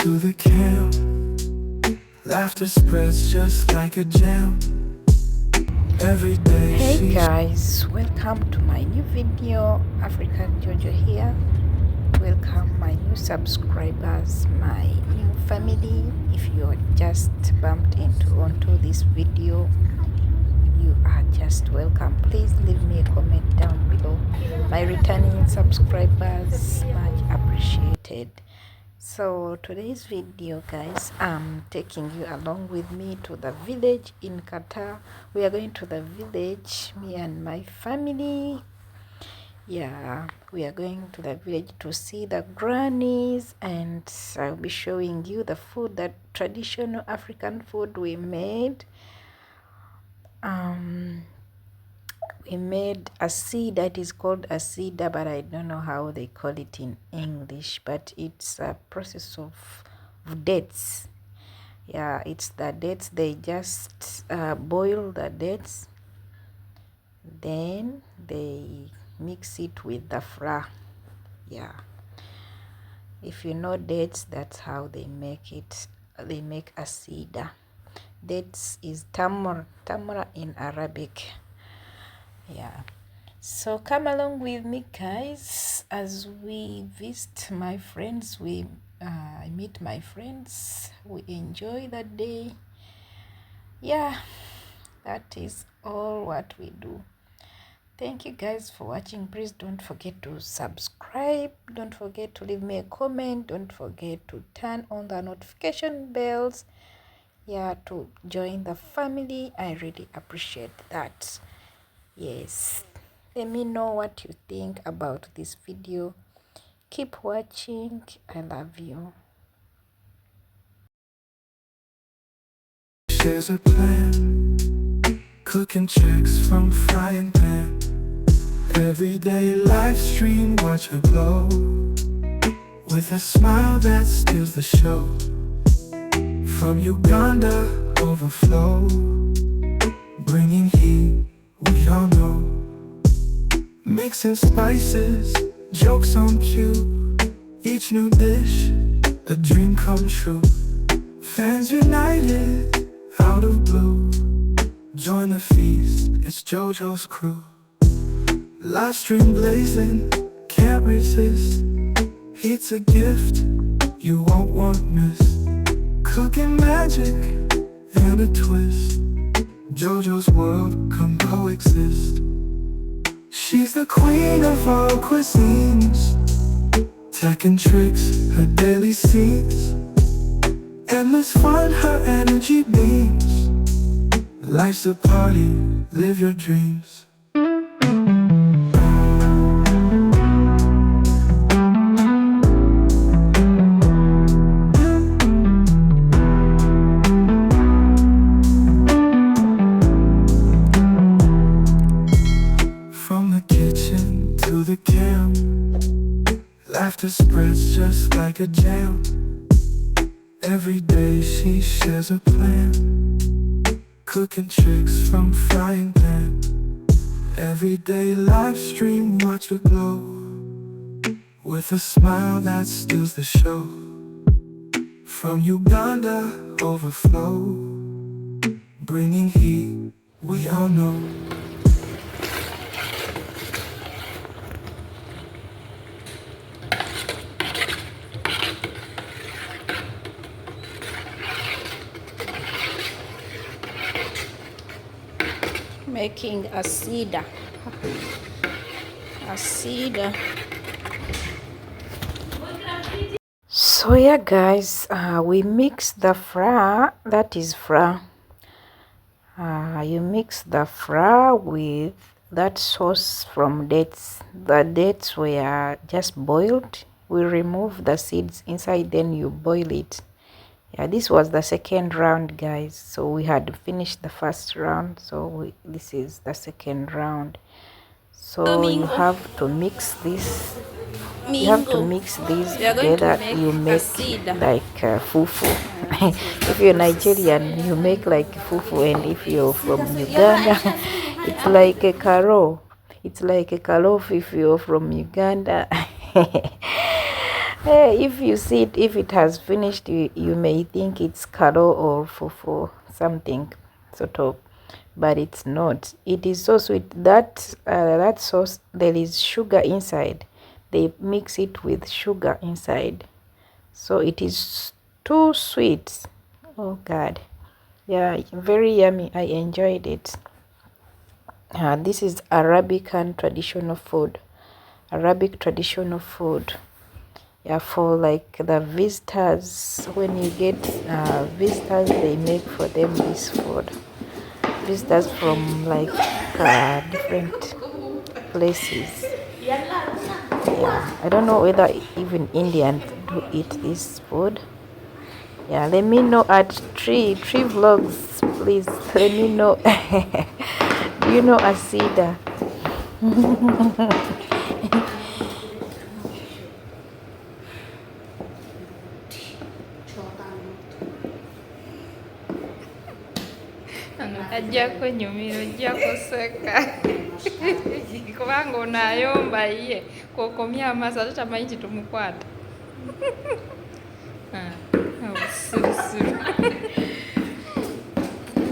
to the camp. Laughter spreads just like a jam. Every day. Hey guys, welcome to my new video. African Jojo here. Welcome my new subscribers, my new family. If you're just bumped onto this video, you are just welcome. Please leave me a comment down below. My returning subscribers, much appreciated. So today's video, guys, I'm taking you along with me to the village in Qatar. We are going to the village, me and my family. Yeah, we are going to the village to see the grannies, and I'll be showing you the food, that traditional African food we made. We made ASSIDHA. It is called ASSIDHA, but I don't know how they call it in English, but it's a process of dates. Yeah, it's the dates. They just boil the dates, then they mix it with the flour. Yeah, if you know dates, that's how they make it. They make ASSIDHA. Dates is tamar in Arabic. Yeah, so come along with me, guys, as we visit my friends. I meet my friends, we enjoy the day. Yeah, that is all what we do. Thank you guys for watching. Please don't forget to subscribe, don't forget to leave me a comment, don't forget to turn on the notification bells, yeah, to join the family. I really appreciate that. Yes, let me know what you think about this video. Keep watching. I love you. Shares a plan, cooking chicks from frying pan. Everyday live stream, watch her glow, with a smile that steals the show. From Uganda, overflow, bringing heat, we all know. Mixing spices, jokes on cue, each new dish, a dream come true. Fans united, out of blue, join the feast, it's JoJo's crew. Live stream blazing, can't resist, heat's a gift, you won't want miss. Cooking magic and a twist, JoJo's world come coexist. She's the queen of all cuisines, tech and tricks, her daily scenes. Endless fun, her energy beams. Life's a party, live your dreams. From the kitchen to the camp, laughter spreads just like a jam. Every day she shares a plan, cooking tricks from frying pan. Everyday live stream, watch her glow, with a smile that steals the show. From Uganda, overflow, bringing heat, we all know. Making ASSIDHA. So yeah, guys, we mix the flour. That is flour. You mix the flour with that sauce from dates. The dates were just boiled. We remove the seeds inside, then you boil it. Yeah, this was the second round, guys. So we had finished the first round, so this is the second round. So you have to mix this. You have to mix these together. You make like fufu. If you're Nigerian, you make like fufu, and if you're from Uganda, it's like a karo. It's like a kalof if you're from Uganda. Hey, if you see it, if it has finished, you may think it's karo or fufu, something sort of, but it's not. It is so sweet. That sauce, there is sugar inside. They mix it with sugar inside, so it is too sweet. Oh God, yeah, very yummy. I enjoyed it. This is Arabican traditional food. Arabic traditional food. Yeah, for like the visitors, when you get visitors, they make for them this food. Visitors from like different places. Yeah, I don't know whether even Indians do eat this food. Yeah, let me know at tree vlogs, please. Let me know. Do you know ASSIDHA? Ajja kunyumira, ojja kuseka kubanga ono ayomba ye kwokomya amaaso ate tamanyi nti tumukwata obusirusiru.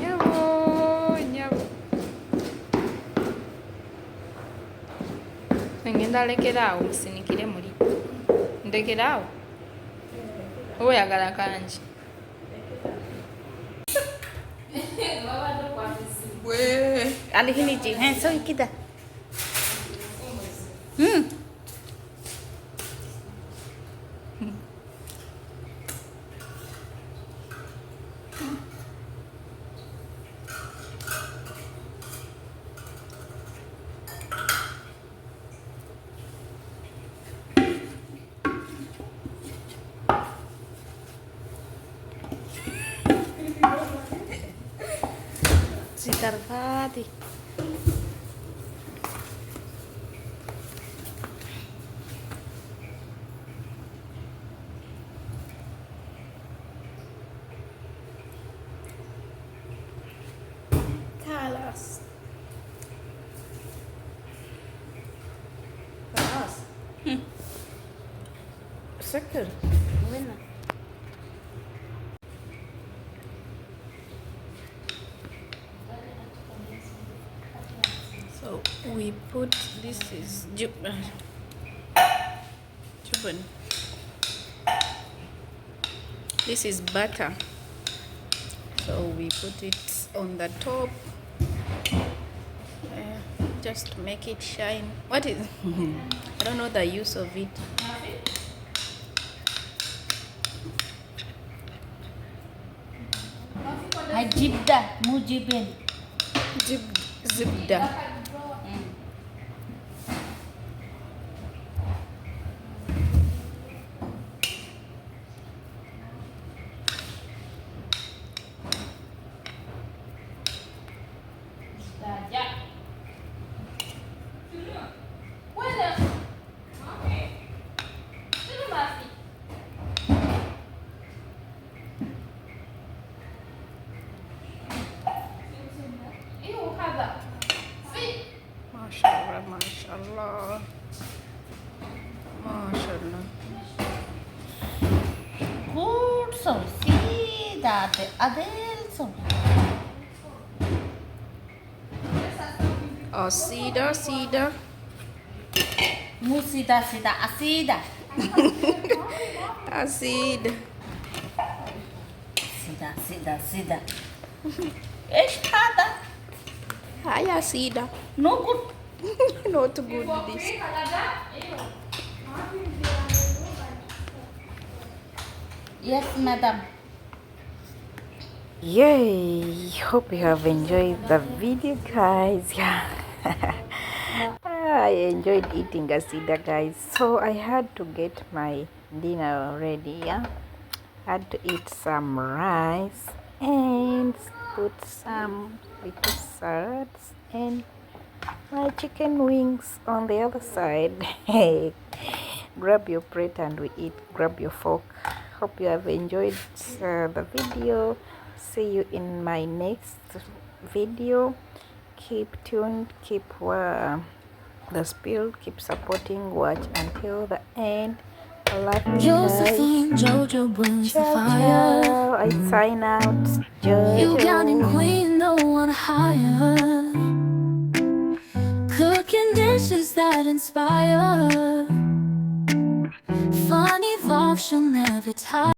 Nyabo nyabo, ngenda lekeraawo musinikire muli, ndekeraawo oba oyagala kangi. Alihini so ikida. Sikarvati. Talas. Talas. Sakır. Bueno. So we put, this is juban. This is butter. So we put it on the top, just to make it shine. What is? I don't know the use of it. Jibda, mujibin. Zibda. Mashallah, mashallah, mashallah. Good so. See that Aday so. ASSIDHA. Musida sida asida. ASSIDHA. Sida. Eish hada. Hi ASSIDHA. No good. Not good this. Yes, madam. Yay! Hope you have enjoyed the video, guys. Yeah. I enjoyed eating ASSIDHA, guys. So I had to get my dinner ready. Yeah, had to eat some rice and put some little salads and my chicken wings on the other side. Hey, grab your plate and we eat. Grab your fork. Hope you have enjoyed the video. See you in my next video. Keep tuned, keep the spill, keep supporting, watch until the end. Josephine, Jojo brings the fire. I sign out. You got Jojo. queen, no one higher. Cooking dishes that inspire. Funny love, she'll never tire.